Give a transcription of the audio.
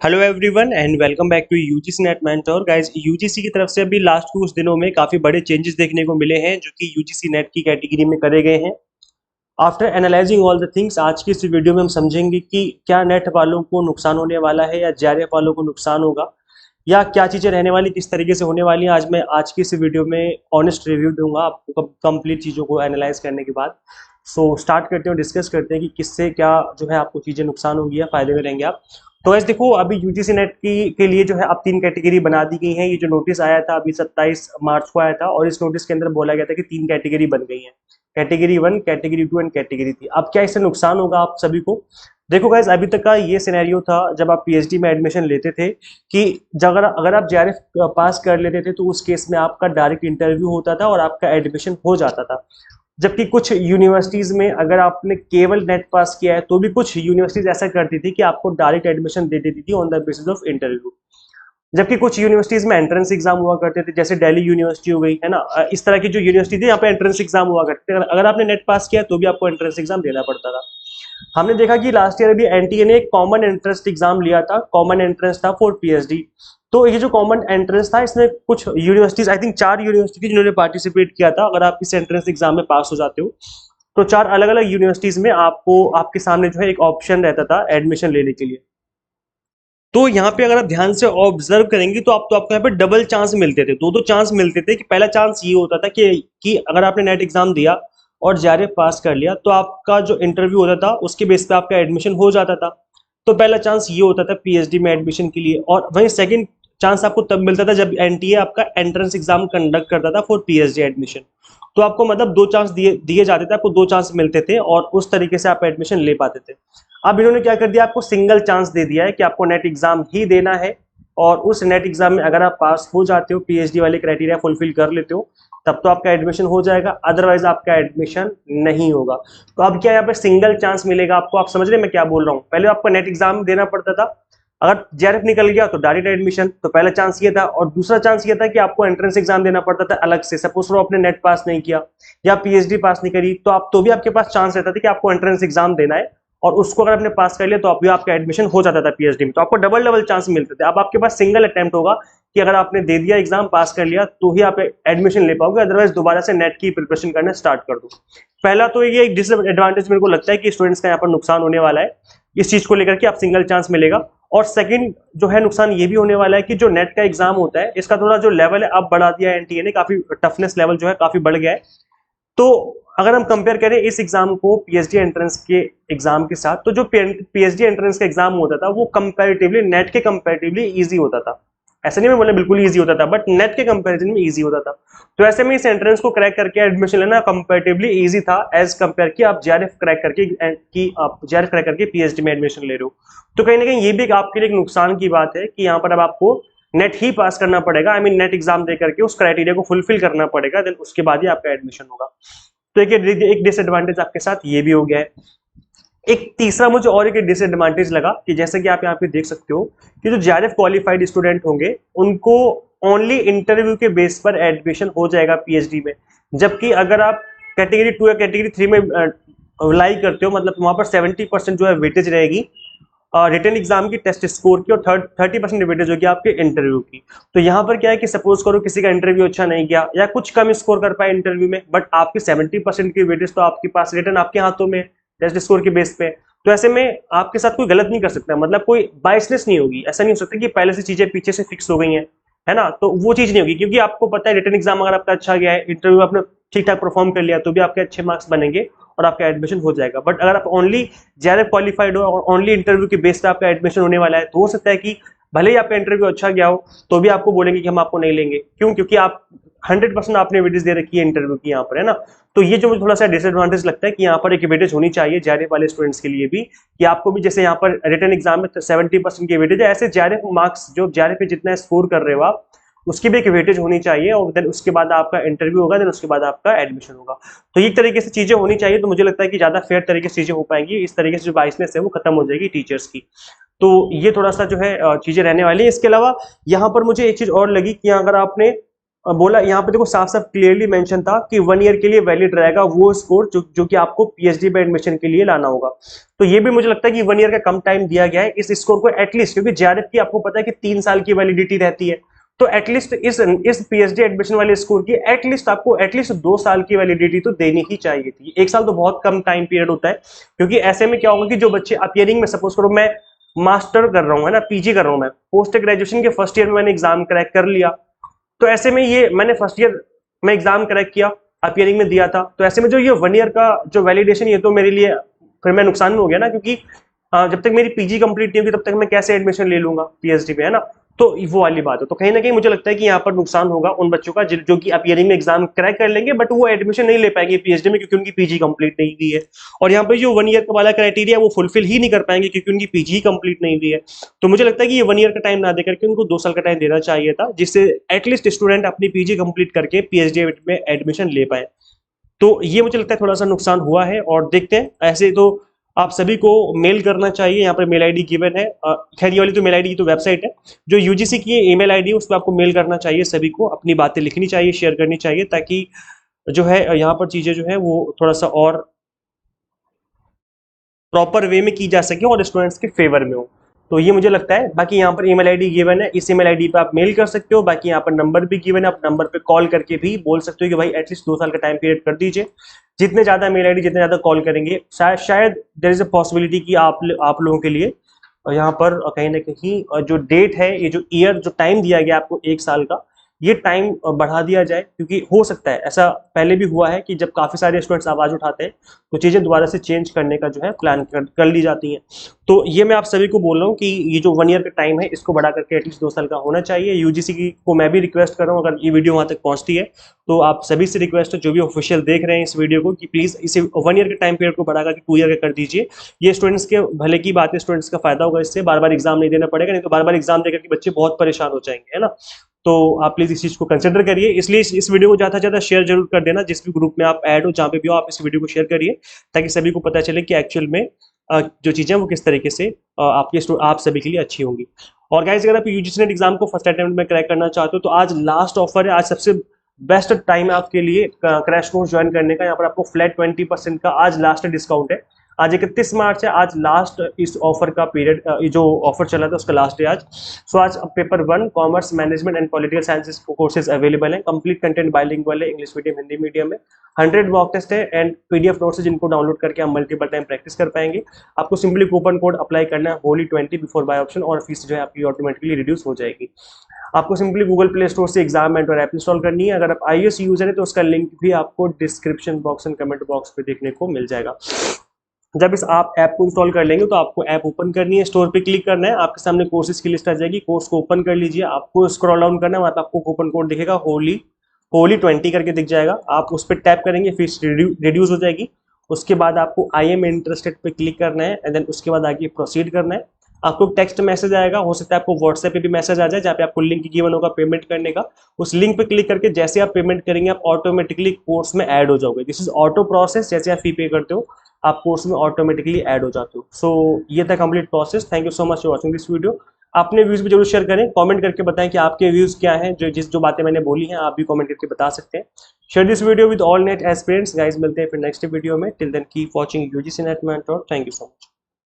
Hello everyone and welcome back to UGC NET mentor guys. UGC की तरफ से अभी लास्ट कुछ दिनों में काफी बड़े चेंजेस देखने को मिले हैं जो कि यूजीसी नेट की कैटेगरी में करे गए हैं। After analysing all the things, आज की इस वीडियो में हम समझेंगे कि क्या नेट वालों को नुकसान होने वाला है या जेआरएफ वालों को नुकसान होगा, या क्या चीजें रहने वाली, किस तरीके से होने वाली हैं। आज मैं आज की इस वीडियो में ऑनेस्ट रिव्यू दूंगा आपको कंप्लीट चीजों को एनालाइज करने के बाद। सो स्टार्ट करते हैं, डिस्कस करते हैं कि किससे क्या जो है आपको चीजें नुकसान होंगी या फायदे में रहेंगे आप। तो ऐसे देखो, अभी यूजीसी नेट की के लिए जो है अब 3 कैटेगरी बना दी गई हैं। ये जो नोटिस आया था अभी 27 मार्च को आया था, और इस नोटिस के अंदर बोला गया था कि 3 कैटेगरी बन गई हैं, कैटेगरी 1, कैटेगरी 2 एंड कैटेगरी 3। अब क्या इससे नुकसान होगा आप सभी को? देखो गाइज, अभी तक का ये सिनेरियो था जब आप पीएचडी में एडमिशन लेते थे कि अगर आप जेआरएफ पास कर लेते थे तो उस केस में आपका डायरेक्ट इंटरव्यू होता था और आपका एडमिशन हो जाता था। जबकि कुछ यूनिवर्सिटीज में अगर आपने केवल नेट पास किया है तो भी कुछ यूनिवर्सिटीज ऐसा करती थी कि आपको डायरेक्ट एडमिशन दे देती थी on the basis of interview. जबकि कुछ यूनिवर्सिटीज में एंट्रेंस एग्जाम हुआ करते थे, जैसे दिल्ली यूनिवर्सिटी हो गई है ना। इस तरह की जो यूनिवर्सिटी थी यहाँ पे एंट्रेंस एग्जाम हुआ करते थे। अगर आपने नेट पास किया तो भी आपको एंट्रेंस एग्जाम देना पड़ता था। हमने देखा कि लास्ट ईयर अभी एनटीए ने एक कॉमन एंट्रेंस एग्जाम लिया था, कॉमन एंट्रेंस था फॉर पीएचडी। तो ये जो कॉमन एंट्रेंस था, इसमें कुछ यूनिवर्सिटीज, आई थिंक 4 यूनिवर्सिटी जिन्होंने पार्टिसिपेट किया था। अगर आप इस एंट्रेंस एग्जाम में पास हो जाते हो तो 4 अलग अलग यूनिवर्सिटीज में आपको आपके सामने जो है एक ऑप्शन रहता था एडमिशन लेने के लिए। तो यहाँ पे अगर आप ध्यान से ऑब्जर्व करेंगे तो आपको यहाँ पे डबल चांस मिलते थे, दो चांस मिलते थे। कि पहला चांस ये होता था कि अगर आपने नेट एग्जाम दिया और जेआरएफ पास कर लिया तो आपका जो इंटरव्यू होता था उसके बेस पे आपका एडमिशन हो जाता था। तो पहला चांस ये होता था पीएचडी में एडमिशन के लिए। और वहीं सेकंड चांस आपको तब मिलता था जब एनटीए आपका एंट्रेंस एग्जाम कंडक्ट करता था फॉर पीएचडी एडमिशन। तो आपको मतलब 2 चांस दिए दिए जाते थे, आपको 2 चांस मिलते थे और उस तरीके से आप एडमिशन ले पाते थे। अब इन्होंने क्या कर दिया, आपको सिंगल चांस दे दिया है कि आपको नेट एग्जाम ही देना है, और उस नेट एग्जाम में अगर आप पास हो जाते हो, पीएचडी वाले क्राइटेरिया फुलफिल कर लेते हो, तब तो आपका एडमिशन हो जाएगा, अदरवाइज आपका एडमिशन नहीं होगा। तो अब क्या यहाँ पे सिंगल चांस मिलेगा आपको। आप समझ रहे हैं मैं क्या बोल रहा हूँ? पहले आपको नेट एग्जाम देना पड़ता था, अगर जेआरएफ निकल गया तो डायरेक्ट एडमिशन। तो पहला चांस ये था, और दूसरा चांस ये था कि आपको एंट्रेंस एग्जाम देना पड़ता था अलग से। सपोज वो आपने नेट पास नहीं किया या पीएचडी पास नहीं करी तो भी आपके पास चांस रहता था कि आपको एंट्रेंस एग्जाम देना है, और उसको अगर आपने पास कर लिया तो भी आपका एडमिशन हो जाता था पीएचडी में। तो आपको डबल डबल चांस मिलते थे। अब आपके पास सिंगल अटेम्प्ट होगा कि अगर आपने दे दिया एग्जाम, पास कर लिया, तो ही आप एडमिशन ले पाओगे, अदरवाइज दोबारा से नेट की प्रिपरेशन करना स्टार्ट कर दो। पहला तो ये एक डिसएडवांटेज मेरे को लगता है कि स्टूडेंट्स का यहाँ पर नुकसान होने वाला है इस चीज को लेकर के, आप सिंगल चांस मिलेगा। और सेकंड जो है नुकसान ये भी होने वाला है कि जो नेट का एग्जाम होता है इसका थोड़ा जो लेवल है अब बढ़ा दिया है एनटीए ने, काफी टफनेस लेवल जो है काफी बढ़ गया है। तो अगर हम कंपेयर करें इस एग्जाम को पीएचडी एंट्रेंस के एग्जाम के साथ, तो जो पीएचडी एंट्रेंस का एग्जाम होता था वो कंपैरेटिवली नेट के कंपैरेटिवली इजी होता था। ऐसा नहीं मैं बोला बिल्कुल इजी होता था, बट नेट के कंपैरिजन में इजी होता था। तो ऐसे में इस एंट्रेंस को क्रैक करके एडमिशन लेना कंपैरेटिवली इजी था एज कंपेयर कि आप जेआरएफ क्रैक करके पीएचडी में एडमिशन ले रहे हो। तो कहीं ना कहीं ये भी आपके लिए एक नुकसान की बात है कि यहाँ पर अब आपको नेट ही पास करना पड़ेगा, आई मीन नेट एग्जाम दे करके उस क्राइटेरिया को फुलफिल करना पड़ेगा, देन उसके बाद ही आपका एडमिशन होगा। तो एक डिसएडवांटेज आपके साथ ये भी हो गया है। एक तीसरा मुझे और एक डिसएडवांटेज लगा कि जैसे कि आप यहाँ पे देख सकते हो कि जो जेआरएफ क्वालिफाइड स्टूडेंट होंगे उनको ओनली इंटरव्यू के बेस पर एडमिशन हो जाएगा पीएचडी में। जबकि अगर आप कैटेगरी 2 या कैटेगरी 3 में अप्लाई करते हो, मतलब वहां पर 70% जो है वेटेज रहेगी रिटन एग्जाम की, टेस्ट स्कोर की, और 30% वेटेज होगी आपके इंटरव्यू की। तो यहाँ पर क्या है कि सपोज करो किसी का इंटरव्यू अच्छा नहीं गया या कुछ कम स्कोर कर पाए इंटरव्यू में, बट आपकी 70% की वेटेज तो आपके पास, रिटन आपके हाथों में टेस्ट स्कोर के बेस पे। तो ऐसे में आपके साथ कोई गलत नहीं कर सकता, मतलब कोई बायसनेस नहीं होगी। ऐसा नहीं हो सकता कि पहले से चीजें पीछे से फिक्स हो गई हैं, है ना। तो वो चीज नहीं होगी, क्योंकि आपको पता है रिटन एग्जाम अगर आपका अच्छा गया है, इंटरव्यू आपने ठीक ठाक परफॉर्म कर लिया, तो भी आपके अच्छे मार्क्स बनेंगे और आपका एडमिशन हो जाएगा। बट अगर आप ओनली जेआरएफ क्वालिफाइड हो और ओनली इंटरव्यू के बेस पे आपका एडमिशन होने वाला है, तो हो सकता है कि भले ही आपका इंटरव्यू अच्छा गया हो तो भी आपको बोलेंगे कि हम आपको नहीं लेंगे। क्यों? क्योंकि आप 100% आपने वेटेज दे रखी है इंटरव्यू की यहाँ पर, है ना। तो ये जो मुझे थोड़ा सा डिसएडवांटेज लगता है कि यहाँ पर एक वेटेज होनी चाहिए जेआरएफ वाले स्टूडेंट्स के लिए भी, कि आपको भी जैसे यहाँ पर रिटन एग्जाम में 70% की वेटेज है, ऐसे जेआरएफ मार्क्स जो जेआरएफ पे जितना स्कोर कर रहे हो आप, उसकी भी एक वेटेज होनी चाहिए, और देन उसके बाद आपका इंटरव्यू होगा, देन उसके बाद आपका एडमिशन होगा। तो ये तरीके से चीजें होनी चाहिए, तो मुझे लगता है कि ज्यादा फेयर तरीके से चीजें हो पाएंगी। इस तरीके से जो बाइसनेस है वो खत्म हो जाएगी टीचर्स की। तो ये थोड़ा सा जो है चीजें रहने वाली है। इसके अलावा यहाँ पर मुझे एक चीज और लगी कि अगर आपने बोला यहाँ पे देखो साफ साफ क्लियरली मेंशन था कि 1 ईयर के लिए वैलिड रहेगा वो स्कोर जो कि आपको पीएचडी में एडमिशन के लिए लाना होगा। तो ये भी मुझे लगता है कि 1 ईयर का कम टाइम दिया गया है इस स्कोर को एटलीस्ट, क्योंकि जेआरएफ की आपको पता है कि 3 साल की वैलिडिटी रहती है। तो एटलीस्ट इस पीएचडी एडमिशन वाले स्कोर की एटलीस्ट आपको एटलीस्ट 2 साल की वैलिडिटी तो देनी ही चाहिए थी। 1 साल तो बहुत कम टाइम पीरियड होता है, क्योंकि ऐसे में क्या होगा कि जो बच्चे अपियरिंग में, सपोज करो मैं मास्टर कर रहा हूँ, है ना, पीजी कर रहा हूँ, मैं पोस्ट ग्रेजुएशन के फर्स्ट ईयर में मैंने एग्जाम क्रैक कर लिया, तो ऐसे में ये मैंने फर्स्ट ईयर में एग्जाम क्रैक किया, अपियरिंग में दिया था, तो ऐसे में जो ये 1 ईयर का जो वैलिडेशन, ये तो मेरे लिए फिर मैं नुकसान में हो गया ना, क्योंकि जब तक मेरी पीजी कंप्लीट नहीं होगी तब तक मैं कैसे एडमिशन ले लूंगा पीएचडी में, है ना। तो वो वाली बात है। तो कहीं ना कहीं मुझे लगता है कि यहाँ पर नुकसान होगा उन बच्चों का जो कि अपियरिंग में एग्जाम क्रैक कर लेंगे बट वो एडमिशन नहीं ले पाएंगे पीएचडी में, क्योंकि उनकी पीजी कंप्लीट नहीं हुई है। और यहाँ पर जो 1 ईयर का वाला क्राइटेरिया वो फुलफिल ही नहीं कर पाएंगे क्योंकि उनकी पीजी कंप्लीट नहीं हुई है। तो मुझे लगता है कि ये 1 ईयर का टाइम ना देकर के उनको 2 साल का टाइम देना चाहिए था, जिससे एटलीस्ट स्टूडेंट अपनी पीजी कंप्लीट करके पीएचडी में एडमिशन ले पाए। तो ये मुझे लगता है थोड़ा सा नुकसान हुआ है। और देखते हैं, ऐसे तो आप सभी को मेल करना चाहिए, यहाँ पर मेल आईडी गिवन है। खैर ये वाली तो मेल आईडी की तो वेबसाइट है, जो यूजीसी की ईमेल आईडी है उस पर आपको मेल करना चाहिए, सभी को अपनी बातें लिखनी चाहिए, शेयर करनी चाहिए, ताकि जो है यहाँ पर चीजें जो है वो थोड़ा सा और प्रॉपर वे में की जा सके और स्टूडेंट्स के फेवर में हो। तो ये मुझे लगता है। बाकी यहाँ पर ईमेल आईडी गिवन है, इस ईमेल आईडी पे आप मेल कर सकते हो। बाकी यहाँ पर नंबर भी गिवन है, आप नंबर पे कॉल करके भी बोल सकते हो कि भाई एटलीस्ट 2 साल का टाइम पीरियड कर दीजिए। जितने ज्यादा मेल आईडी, जितने ज्यादा कॉल करेंगे, शायद देयर इज अ पॉसिबिलिटी कि आप लोगों के लिए यहाँ पर कहीं ना कहीं जो डेट है, ये जो ईयर, जो टाइम दिया गया आपको 1 साल का, ये टाइम बढ़ा दिया जाए। क्योंकि हो सकता है ऐसा पहले भी हुआ है कि जब काफी सारे स्टूडेंट्स आवाज उठाते हैं तो चीजें दोबारा से चेंज करने का जो है प्लान कर ली जाती हैं। तो ये मैं आप सभी को बोल रहा हूँ कि ये जो 1 ईयर का टाइम है इसको बढ़ा करके एटलीस्ट 2 साल का होना चाहिए। यूजीसी की को मैं भी रिक्वेस्ट कर रहा हूँ, अगर ये वीडियो वहां तक पहुंचती है तो आप सभी से रिक्वेस्ट है, जो भी ऑफिशियल देख रहे हैं इस वीडियो को, कि प्लीज इसे 1 ईयर के टाइम पीरियड को बढ़ा करके 2 ईयर का कर दीजिए। ये स्टूडेंट्स के भले की बात है, स्टूडेंट्स का फायदा होगा, इससे बार बार एग्जाम नहीं देना पड़ेगा, नहीं तो बार बार एग्जाम देकर के बच्चे बहुत परेशान हो जाएंगे, है ना। तो आप प्लीज इस चीज को कंसिडर करिए। इसलिए इस वीडियो को ज्यादा से ज्यादा शेयर जरूर कर देना, जिस भी ग्रुप में आप ऐड हो, जहां पे भी हो, आप इस वीडियो को शेयर करिए, ताकि सभी को पता चले कि एक्चुअल में जो चीजें वो किस तरीके से आप सभी के लिए अच्छी होंगी। और गाइस, अगर आप यूजीसी नेट एग्जाम को फर्स्ट अटेम्प्ट में क्रैक करना चाहते हो तो आज लास्ट ऑफर है, आज सबसे बेस्ट टाइम है आपके लिए क्रैश कोर्स ज्वाइन करने का। यहाँ पर आपको फ्लैट 20% का आज लास्ट डिस्काउंट है। आज 31 मार्च है, आज लास्ट इस ऑफर का पीरियड, जो ऑफर चला था उसका लास्ट है आज। सो आज paper 1 commerce management and political sciences courses available हैं। कंप्लीट कंटेंट बाइलिंगुअल है, इंग्लिश मीडियम हिंदी मीडियम में। 100 मॉक टेस्ट है एंड पीडीएफ नोट्स है, जिनको डाउनलोड करके आप मल्टीपल टाइम प्रैक्टिस कर पाएंगे। आपको सिंपली कूपन कोड अप्लाई करना है होली20 बिफोर बाय ऑप्शन, और फीस जो है आपकी ऑटोमेटिकली रिड्यूस हो जाएगी। आपको सिंपली गूगल प्ले स्टोर से एग्जाम मेंटर ऐप इंस्टॉल करनी है। अगर आप iOS यूजर है तो उसका लिंक भी आपको description box and comment box पे देखने को मिल जाएगा। जब इस आप ऐप को इंस्टॉल कर लेंगे तो आपको ऐप ओपन करनी है, स्टोर पे क्लिक करना है, आपके सामने कोर्सेज की लिस्ट आ जाएगी, कोर्स को ओपन कर लीजिए। आपको स्क्रॉल डाउन करना है, वहां पे आपको कूपन कोड दिखेगा होली20 करके दिख जाएगा। आप उस पर टैप करेंगे, फीस रिड्यूस हो जाएगी। उसके बाद आपको आई एम इंटरेस्टेड पे क्लिक करना है एंड देन उसके बाद आगे प्रोसीड करना है। आपको टेक्स्ट मैसेज आएगा, हो सकता है आपको व्हाट्सएप पे भी मैसेज आ जाए, जहाँ पे आपको लिंक गिवन होगा पेमेंट करने का। उस लिंक पे क्लिक करके जैसे आप पेमेंट करेंगे आप ऑटोमेटिकली कोर्स में ऐड हो जाओगे। दिस इज ऑटो प्रोसेस, जैसे आप फी पे करते हो आप कोर्स में ऑटोमेटिकली ऐड हो जाते हो। सो ये था complete process. Thank you so much for watching this video. अपने व्यूज भी जरूर शेयर करें, कमेंट करके बताएं कि आपके व्यूज क्या हैं, जो बातें मैंने बोली हैं आप भी कमेंट करके बता सकते हैं। Share this video with all NET aspirants. Guys मिलते हैं फिर नेक्स्ट वीडियो में। Till then keep watching UGC NET mentor. Thank you so much.